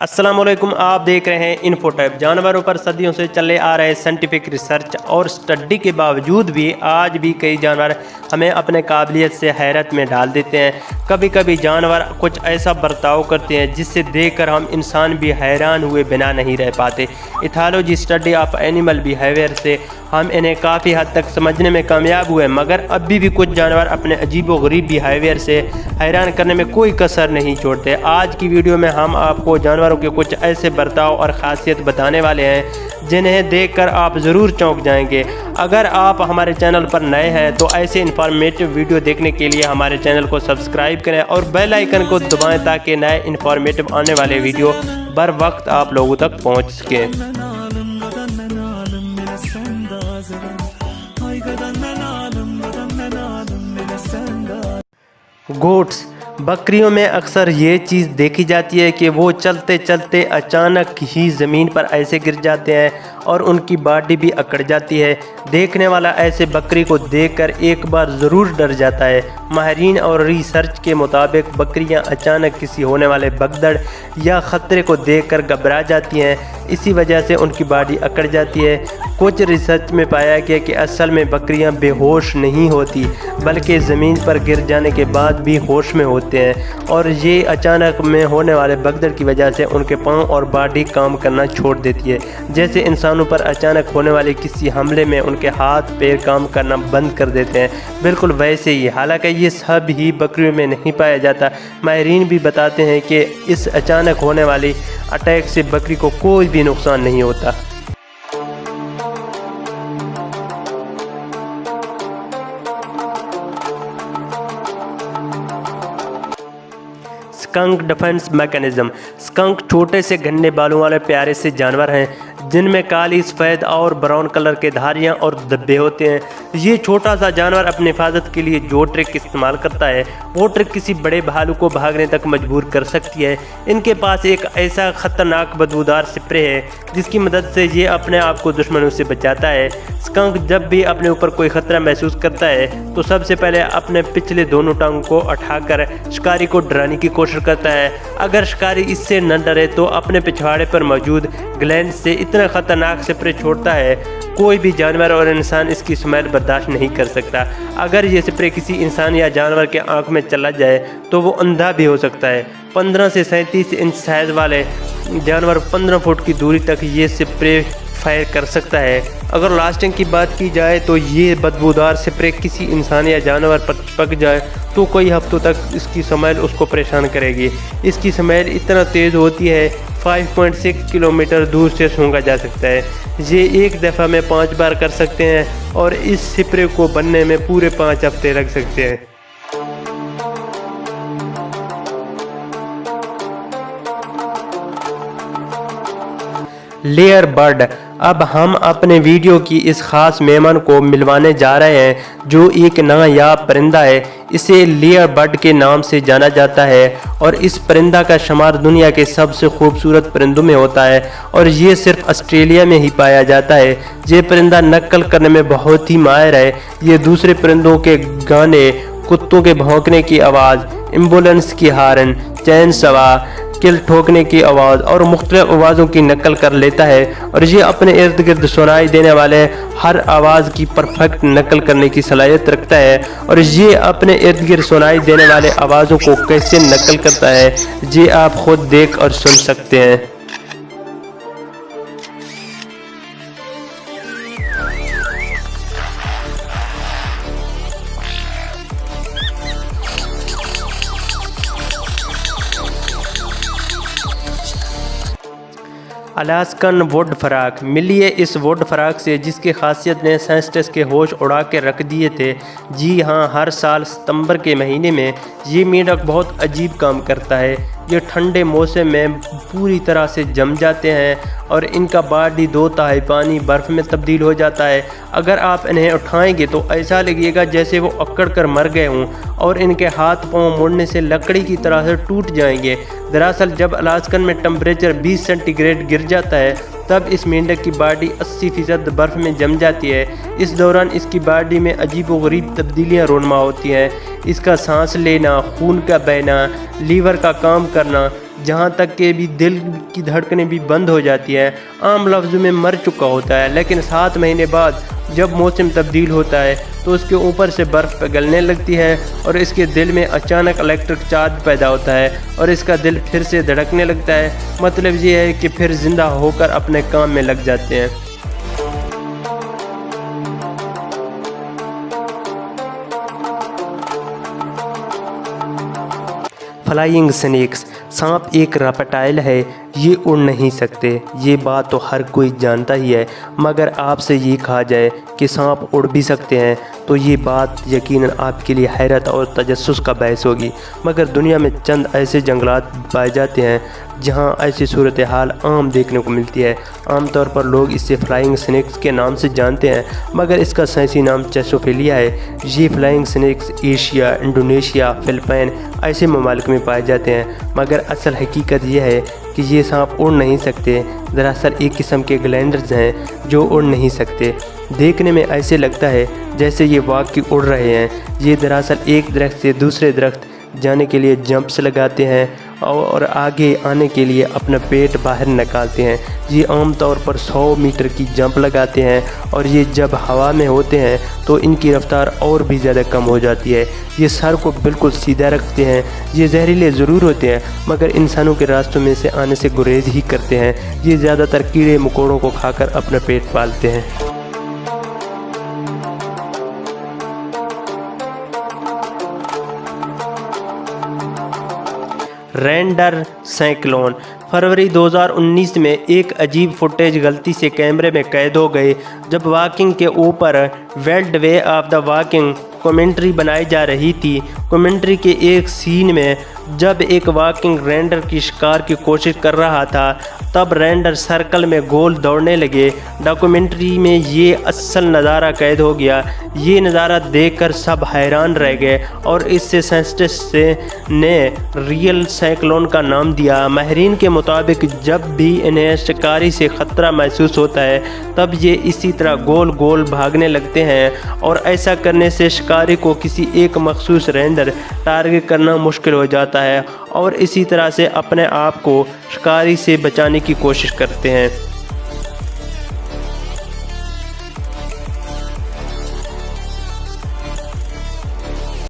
अस्सलाम वालेकुम, आप देख रहे हैं इन्फोटेक। जानवरों पर सदियों से चले आ रहे साइंटिफिक रिसर्च और स्टडी के बावजूद भी आज भी कई जानवर हमें अपने काबिलियत से हैरत में डाल देते हैं। कभी कभी जानवर कुछ ऐसा बर्ताव करते हैं जिससे देखकर हम इंसान भी हैरान हुए बिना नहीं रह पाते। Ethology study of animal behaviour से हम इन्हें काफ़ी हद तक समझने में कामयाब हुए, मगर अभी भी कुछ जानवर अपने अजीब व गरीब बिहेवियर से हैरान करने में कोई कसर नहीं छोड़ते। आज की वीडियो में हम आपको जानवरों के कुछ ऐसे बर्ताव और ख़ासियत बताने वाले हैं जिन्हें देखकर आप ज़रूर चौंक जाएंगे। अगर आप हमारे चैनल पर नए हैं तो ऐसे इन्फॉर्मेटिव वीडियो देखने के लिए हमारे चैनल को सब्सक्राइब करें और बेल आइकन को दबाएं ताकि नए इन्फॉर्मेटिव आने वाले वीडियो बर वक्त आप लोगों तक पहुँच सकें। गोट्स, बकरियों में अक्सर ये चीज़ देखी जाती है कि वो चलते चलते अचानक ही ज़मीन पर ऐसे गिर जाते हैं और उनकी बॉडी भी अकड़ जाती है। देखने वाला ऐसे बकरी को देखकर एक बार ज़रूर डर जाता है। माहिरीन और रिसर्च के मुताबिक बकरियां अचानक किसी होने वाले भगदड़ या ख़तरे को देखकर घबरा जाती हैं, इसी वजह से उनकी बॉडी अकड़ जाती है। कुछ रिसर्च में पाया गया कि असल में बकरियां बेहोश नहीं होती बल्कि ज़मीन पर गिर जाने के बाद भी होश में होते हैं, और ये अचानक में होने वाले भगदड़ की वजह से उनके पाँव और बॉडी काम करना छोड़ देती है। जैसे इंसानों पर अचानक होने वाले किसी हमले में उनके हाथ पैर काम करना बंद कर देते हैं, बिल्कुल वैसे ही। हालांकि ये सब ही बकरियों में नहीं पाया जाता। माहिरीन भी बताते हैं कि इस अचानक होने वाली अटैक से बकरी को कोई भी नुकसान नहीं होता। Skunk defence mechanism. स्कंक छोटे से घने बालों वाले प्यारे से जानवर हैं जिनमें काली, सफ़ेद और ब्राउन कलर के धारियां और धब्बे होते हैं। ये छोटा सा जानवर अपनी हिफाजत के लिए जो ट्रिक इस्तेमाल करता है वो ट्रिक किसी बड़े भालू को भागने तक मजबूर कर सकती है। इनके पास एक ऐसा ख़तरनाक बदबूदार स्प्रे है जिसकी मदद से ये अपने आप को दुश्मनों से बचाता है। स्कंक जब भी अपने ऊपर कोई ख़तरा महसूस करता है तो सबसे पहले अपने पिछले दोनों टांगों को उठाकर शिकारी को डराने की कोशिश करता है। अगर शिकारी इससे न डरे तो अपने पिछवाड़े पर मौजूद ग्लैंड से इतना ख़तरनाक स्प्रे छोड़ता है कोई भी जानवर और इंसान इसकी स्मेल बर्दाश्त नहीं कर सकता। अगर ये स्प्रे किसी इंसान या जानवर के आंख में चला जाए तो वो अंधा भी हो सकता है। 15 से 37 इंच साइज वाले जानवर 15 फुट की दूरी तक ये स्प्रे फायर कर सकता है। अगर लास्टिंग की बात की जाए तो ये बदबूदार स्प्रे किसी इंसान या जानवर पर चिपक जाए तो कई हफ्तों तक इसकी स्मेल उसको परेशान करेगी। इसकी स्मेल इतना तेज़ होती है 5.6 किलोमीटर दूर से सूंघा जा सकता है। ये एक दफ़ा में 5 बार कर सकते हैं और इस स्प्रे को बनने में पूरे 5 हफ्ते लग सकते हैं। Layer bird. अब हम अपने वीडियो की इस ख़ास मेहमान को मिलवाने जा रहे हैं जो एक नायाब परिंदा है। इसे लेयर बर्ड के नाम से जाना जाता है और इस परिंदा का शुमार दुनिया के सबसे खूबसूरत परिंदों में होता है और ये सिर्फ ऑस्ट्रेलिया में ही पाया जाता है। ये परिंदा नकल करने में बहुत ही माहिर है। ये दूसरे परिंदों के गाने, कुत्तों के भौंकने की आवाज़, एम्बुलेंस की हारन, चैन सवा, किल ठोकने की आवाज़ और मुख्तलिफ आवाज़ों की नकल कर लेता है और ये अपने इर्द गिर्द सुनाई देने वाले हर आवाज़ की परफेक्ट नकल करने की सलाहियत रखता है। और ये अपने इर्द गिर्द सुनाई देने वाले आवाज़ों को कैसे नकल करता है ये आप खुद देख और सुन सकते हैं। Alaskan would frog. मिलिए इस वुड फ्रॉग से जिसकी खासियत ने साइंटिस्ट के होश उड़ा के रख दिए थे। जी हाँ, हर साल सितंबर के महीने में ये मेंढक बहुत अजीब काम करता है। ये ठंडे मौसम में पूरी तरह से जम जाते हैं और इनका बॉडी 2/3 पानी बर्फ़ में तब्दील हो जाता है। अगर आप इन्हें उठाएंगे तो ऐसा लगेगा जैसे वो अकड़ कर मर गए हों और इनके हाथ पांव मुड़ने से लकड़ी की तरह से टूट जाएंगे। दरअसल जब अलास्कन में टेम्परेचर 20 सेंटीग्रेड गिर जाता है तब इस मेंढक की बॉडी 80% बर्फ़ में जम जाती है। इस दौरान इसकी बॉडी में अजीब व गरीब तब्दीलियाँ रोनमा होती हैं। इसका सांस लेना, खून का बहना, लीवर का काम करना, जहाँ तक कि भी दिल की धड़कनें भी बंद हो जाती हैं। आम लफ्ज़ों में मर चुका होता है, लेकिन 7 महीने बाद जब मौसम तब्दील होता है तो उसके ऊपर से बर्फ़ पिघलने लगती है और इसके दिल में अचानक इलेक्ट्रिक चार्ज पैदा होता है और इसका दिल फिर से धड़कने लगता है। मतलब ये है कि फिर ज़िंदा होकर अपने काम में लग जाते हैं। फ्लाइंग स्नेक्स, सांप एक रेप्टाइल है, ये उड़ नहीं सकते। ये बात तो हर कोई जानता ही है, मगर आपसे ये कहा जाए कि सांप उड़ भी सकते हैं तो ये बात यकीनन आपके लिए हैरत और तजस्सुस का बायस होगी। मगर दुनिया में चंद ऐसे जंगलात पाए जाते हैं जहां ऐसी सूरत हाल आम देखने को मिलती है। आमतौर पर लोग इसे फ्लाइंग स्नेक्स के नाम से जानते हैं, मगर इसका साइंसी नाम चेसोफिलिया है। ये flying snakes Asia, Indonesia, Philippine ऐसे ममालिक में पाए जाते हैं, मगर असल हकीकत यह है कि ये सांप उड़ नहीं सकते। दरअसल एक किस्म के ग्लाइडर्स हैं जो उड़ नहीं सकते। देखने में ऐसे लगता है जैसे ये वाकई उड़ रहे हैं। ये दरअसल एक दरख्त से दूसरे दरख्त जाने के लिए जंप्स लगाते हैं और आगे आने के लिए अपना पेट बाहर निकालते हैं। ये आम तौर पर 100 मीटर की जंप लगाते हैं और ये जब हवा में होते हैं तो इनकी रफ्तार और भी ज़्यादा कम हो जाती है। ये सर को बिल्कुल सीधा रखते हैं। ये जहरीले ज़रूर होते हैं, मगर इंसानों के रास्तों में से आने से गुरेज ही करते हैं। ये ज़्यादातर कीड़े मकोड़ों को खाकर अपना पेट पालते हैं। Render cyclone. फरवरी 2019 में एक अजीब फुटेज गलती से कैमरे में कैद हो गई जब वॉकिंग के ऊपर weld way of the walking commentary बनाई जा रही थी। कमेंट्री के एक सीन में जब एक वॉकिंग रेंडर की शिकार की कोशिश कर रहा था, तब रेंडर सर्कल में गोल दौड़ने लगे। डॉक्यूमेंट्री में ये असल नज़ारा कैद हो गया। ये नज़ारा देखकर सब हैरान रह गए और इससे साइंटिस्ट ने रियल साइक्लोन का नाम दिया। माहिरीन के मुताबिक जब भी इन्हें शिकारी से ख़तरा महसूस होता है तब ये इसी तरह गोल गोल भागने लगते हैं और ऐसा करने से शिकारी को किसी एक मखसूस रेंडर टारगेट करना मुश्किल हो जाता है और इसी तरह से अपने आप को शिकारी से बचाने की कोशिश करते हैं।